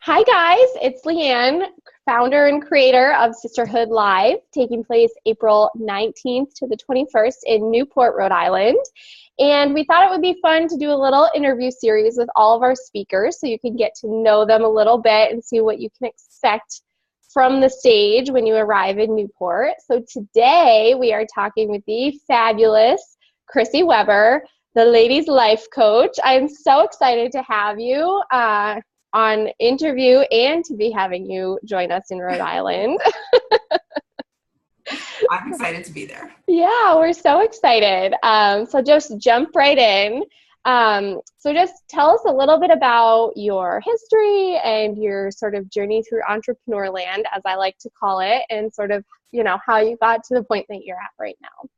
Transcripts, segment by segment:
Hi guys, it's Leanne, founder and creator of Sisterhood Live, taking place April 19th to the 21st in Newport, Rhode Island. And we thought it would be fun to do a little interview series with all of our speakers so you can get to know them a little bit and see what you can expect from the stage when you arrive in Newport. So today we are talking with the fabulous Chrissy Weber, the ladies' life coach. I'm so excited to have you on interview and to be having you join us in Rhode Island. I'm excited to be there. Yeah, we're so excited. So just jump right in. So just tell us a little bit about your history and your sort of journey through entrepreneur land, as I like to call it, and sort of, how you got to the point that you're at right now.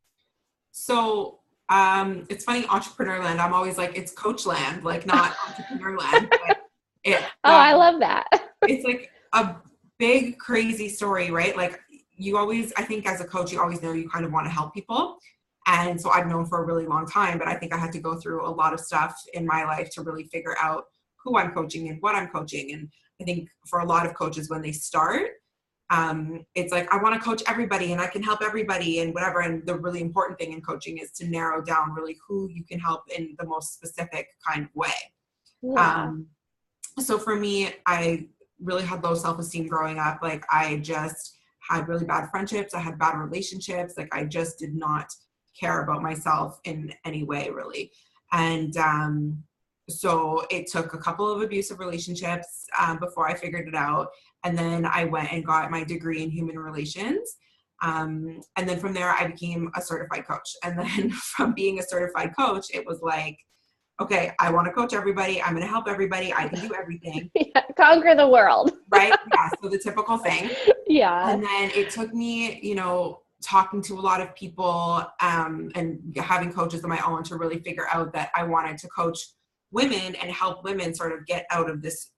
So it's funny, entrepreneur land, I'm always like, it's coach land, like not entrepreneur land. But I love that. It's like a big, crazy story, right? Like you always, I think as a coach, you always know you kind of want to help people. And so I've known for a really long time, but I think I had to go through a lot of stuff in my life to really figure out who I'm coaching and what I'm coaching. And I think for a lot of coaches, when they start, it's like, I want to coach everybody and I can help everybody and whatever. And the really important thing in coaching is to narrow down really who you can help in the most specific kind of way. Yeah. So for me, I really had low self-esteem growing up. Like I just had really bad friendships. I had bad relationships. Like I just did not care about myself in any way really. And so it took a couple of abusive relationships before I figured it out. And then I went and got my degree in human relations. And then from there, I became a certified coach. And then from being a certified coach, it was like, okay, I want to coach everybody. I'm going to help everybody. I can do everything. Yeah, conquer the world. Right? Yeah. So the typical thing. Yeah. And then it took me, talking to a lot of people and having coaches of my own to really figure out that I wanted to coach women and help women sort of get out of this,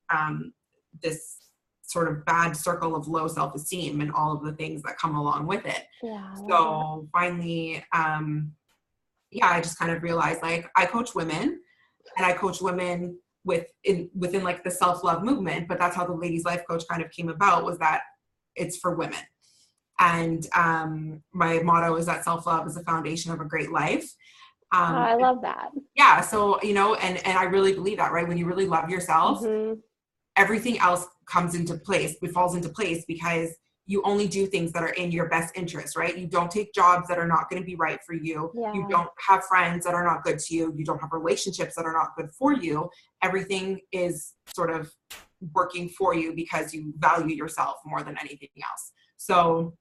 this sort of bad circle of low self-esteem and all of the things that come along with it. Yeah. So finally, I just kind of realized like I coach women and I coach women within like the self-love movement, but that's how the ladies life coach kind of came about, was that it's for women. And my motto is that self-love is the foundation of a great life. I love that. Yeah. So, and I really believe that, right? When you really love yourself, everything else comes into place. It falls into place because you only do things that are in your best interest, right? You don't take jobs that are not going to be right for you. Yeah. You don't have friends that are not good to you. You don't have relationships that are not good for you. Everything is sort of working for you because you value yourself more than anything else. So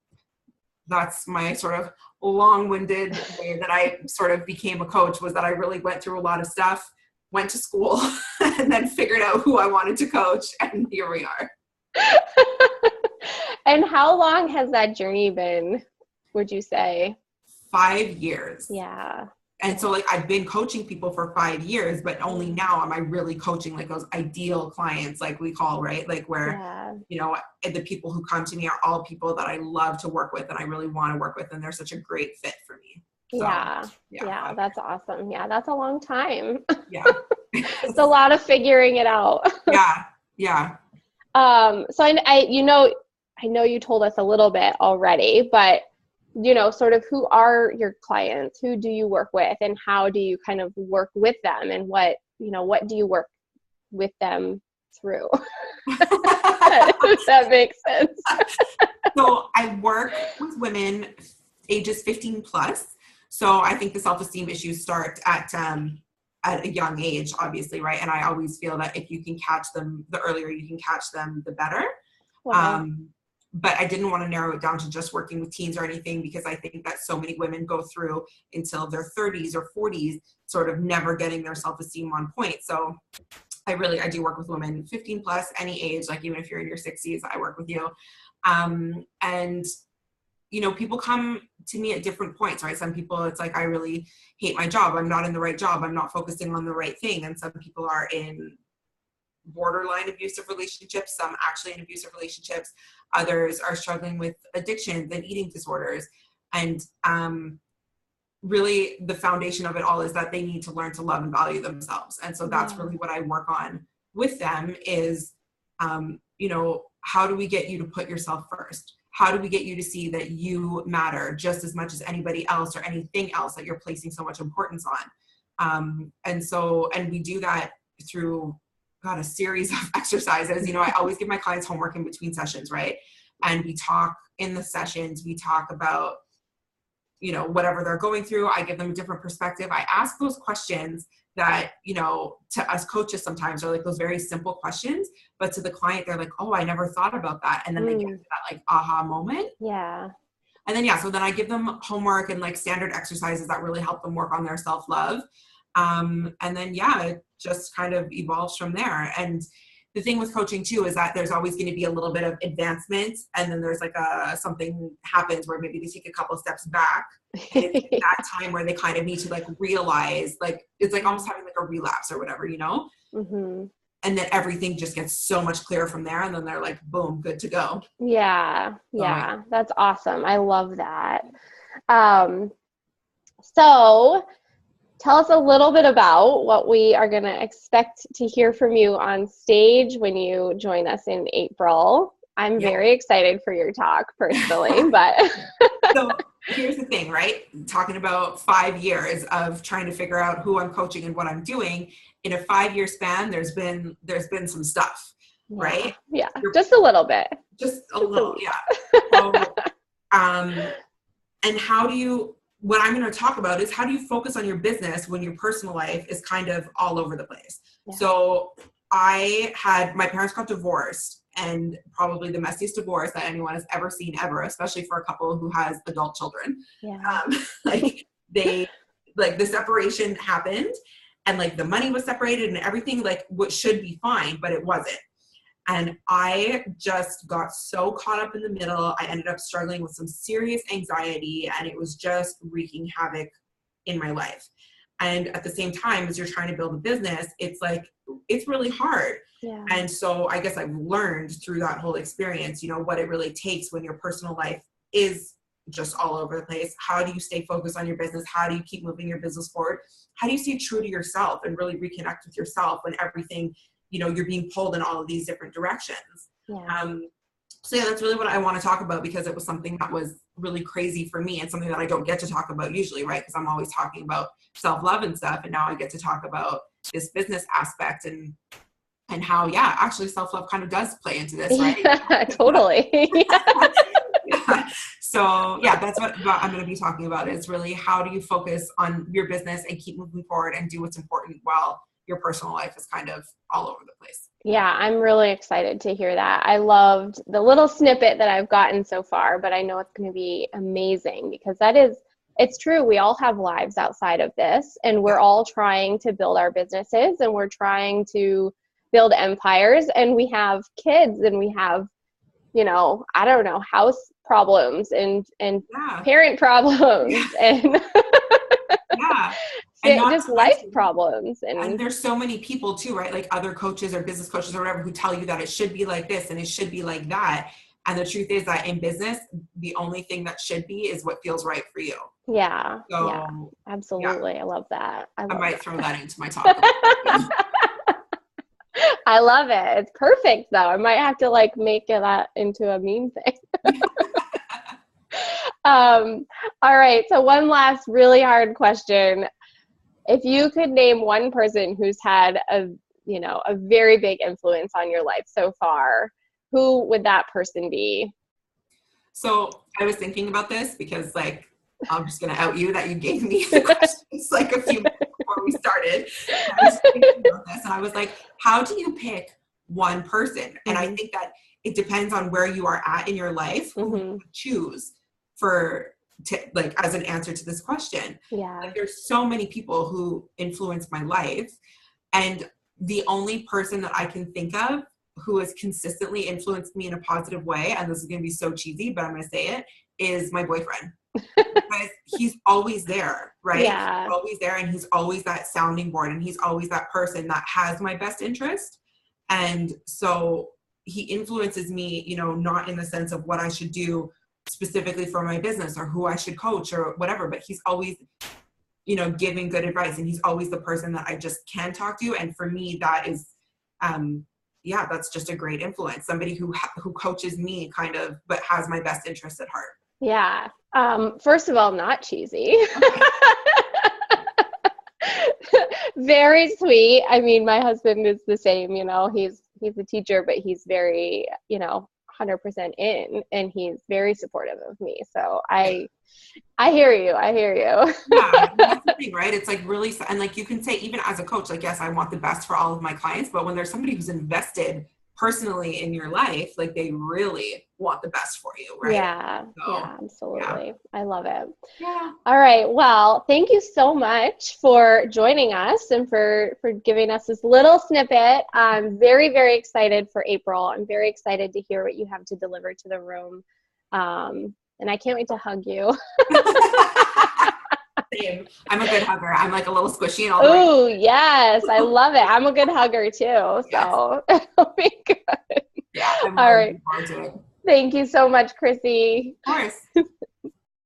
that's my sort of long-winded way that I sort of became a coach, was that I really went through a lot of stuff, went to school, and then figured out who I wanted to coach. And here we are. And how long has that journey been, would you say? 5 years. Yeah. And so like I've been coaching people for 5 years, but only now am I really coaching like those ideal clients, like we call, right? Like where, the people who come to me are all people that I love to work with and I really want to work with. And they're such a great fit for me. So, yeah, that's awesome. Yeah, that's a long time. Yeah. It's a lot of figuring it out. Yeah. So I know you told us a little bit already, but sort of who are your clients? Who do you work with, and how do you kind of work with them, and what do you work with them through? If that makes sense. So I work with women ages 15 plus. So I think the self-esteem issues start at a young age, obviously, right? And I always feel that if you can catch them, the earlier you can catch them, the better. Wow. But I didn't want to narrow it down to just working with teens or anything, because I think that so many women go through until their 30s or 40s, sort of never getting their self-esteem on point. So I do work with women 15 plus, any age, like even if you're in your 60s, I work with you. And people come to me at different points, right? Some people, it's like, I really hate my job. I'm not in the right job. I'm not focusing on the right thing. And some people are in borderline abusive relationships, some actually in abusive relationships. Others are struggling with addictions and eating disorders. And really the foundation of it all is that they need to learn to love and value themselves. And so that's really what I work on with them, is You know, how do we get you to put yourself first? How do we get you to see that you matter just as much as anybody else or anything else that you're placing so much importance on? And we do that through, God, a series of exercises. You know, I always give my clients homework in between sessions, right? And we talk in the sessions, we talk about, you know, whatever they're going through. I give them a different perspective. I ask those questions that, you know, to us coaches sometimes are like those very simple questions, but to the client, they're like, oh, I never thought about that. And then they get to that like aha moment. Yeah. And then, so then I give them homework and like standard exercises that really help them work on their self-love. And then, it just kind of evolves from there. And the thing with coaching too is that there's always going to be a little bit of advancement, and then there's like something happens where maybe they take a couple of steps back. And it's that time where they kind of need to like realize, like it's like almost having like a relapse or whatever, you know. And then everything just gets so much clearer from there, and then they're like, boom, good to go. Yeah, that's awesome. I love that. So tell us a little bit about what we are going to expect to hear from you on stage when you join us in April. I'm very excited for your talk personally, but. So here's the thing, right? Talking about 5 years of trying to figure out who I'm coaching and what I'm doing. In a 5-year span, there's been some stuff, right? Yeah, just a little bit. Just a little, So, and what I'm going to talk about is how do you focus on your business when your personal life is kind of all over the place? Yeah. So my parents got divorced, and probably the messiest divorce that anyone has ever seen ever, especially for a couple who has adult children. Yeah. The separation happened, and like the money was separated and everything, like what should be fine, but it wasn't. And I just got so caught up in the middle. I ended up struggling with some serious anxiety, and it was just wreaking havoc in my life. And at the same time, as you're trying to build a business, it's like, it's really hard. Yeah. And so I guess I've learned through that whole experience, you know, what it really takes when your personal life is just all over the place. How do you stay focused on your business? How do you keep moving your business forward? How do you stay true to yourself and really reconnect with yourself when everything, you know, you're being pulled in all of these different directions? Yeah. So that's really what I want to talk about, because it was something that was really crazy for me and something that I don't get to talk about usually, right? Because I'm always talking about self-love and stuff. And now I get to talk about this business aspect and how, actually self-love kind of does play into this, right? Yeah, totally. Yeah. So that's what I'm going to be talking about, is really how do you focus on your business and keep moving forward and do what's important while your personal life is kind of all over the place. Yeah, I'm really excited to hear that. I loved the little snippet that I've gotten so far, but I know it's going to be amazing, because it's true. We all have lives outside of this, and we're all trying to build our businesses, and we're trying to build empires, and we have kids, and we have, you know, I don't know, house problems and parent problems and and just life problems. And there's so many people too, right? Like other coaches or business coaches or whatever, who tell you that it should be like this and it should be like that. And the truth is that in business, the only thing that should be is what feels right for you. Yeah. So, absolutely. Yeah. I love that. I might throw that into my talk. I love it. It's perfect though. I might have to like make that into a meme thing. All right. So one last really hard question. If you could name one person who's had a very big influence on your life so far, who would that person be? So I was thinking about this because, like, I'm just going to out you that you gave me the questions like a few minutes before we started. And I was thinking about this, and I was like, how do you pick one person? And I think that it depends on where you are at in your life, who you choose as an answer to this question. Yeah. Like, there's so many people who influence my life, and the only person that I can think of who has consistently influenced me in a positive way, and this is going to be so cheesy, but I'm going to say it, is my boyfriend. Because he's always there, right? Yeah. He's always there, and he's always that sounding board, and he's always that person that has my best interest. And so he influences me, not in the sense of what I should do specifically for my business or who I should coach or whatever, but he's always, giving good advice, and he's always the person that I just can talk to. And for me, that is, yeah, that's just a great influence. Somebody who coaches me kind of, but has my best interest at heart. Yeah. First of all, not cheesy. Very sweet. I mean, my husband is the same, you know, he's a teacher, but he's very, you know, 100% in, and he's very supportive of me. So I hear you. I hear you. Yeah, that's the thing, right? It's like really, and like you can say, even as a coach, like, yes, I want the best for all of my clients, but when there's somebody who's invested personally in your life, like they really want the best for you, right? Yeah, So, yeah, absolutely. yeah. I love it. Yeah. All right. Well, thank you so much for joining us and for giving us this little snippet. I'm very, very excited for April. I'm very excited to hear what you have to deliver to the room. And I can't wait to hug you. Same. I'm a good hugger. I'm like a little squishy and all the Oh, yes. I love it. I'm a good hugger too. So it'll be good. Yeah. I'm All really right. looking forward to it. Thank you so much, Chrissy. Of course.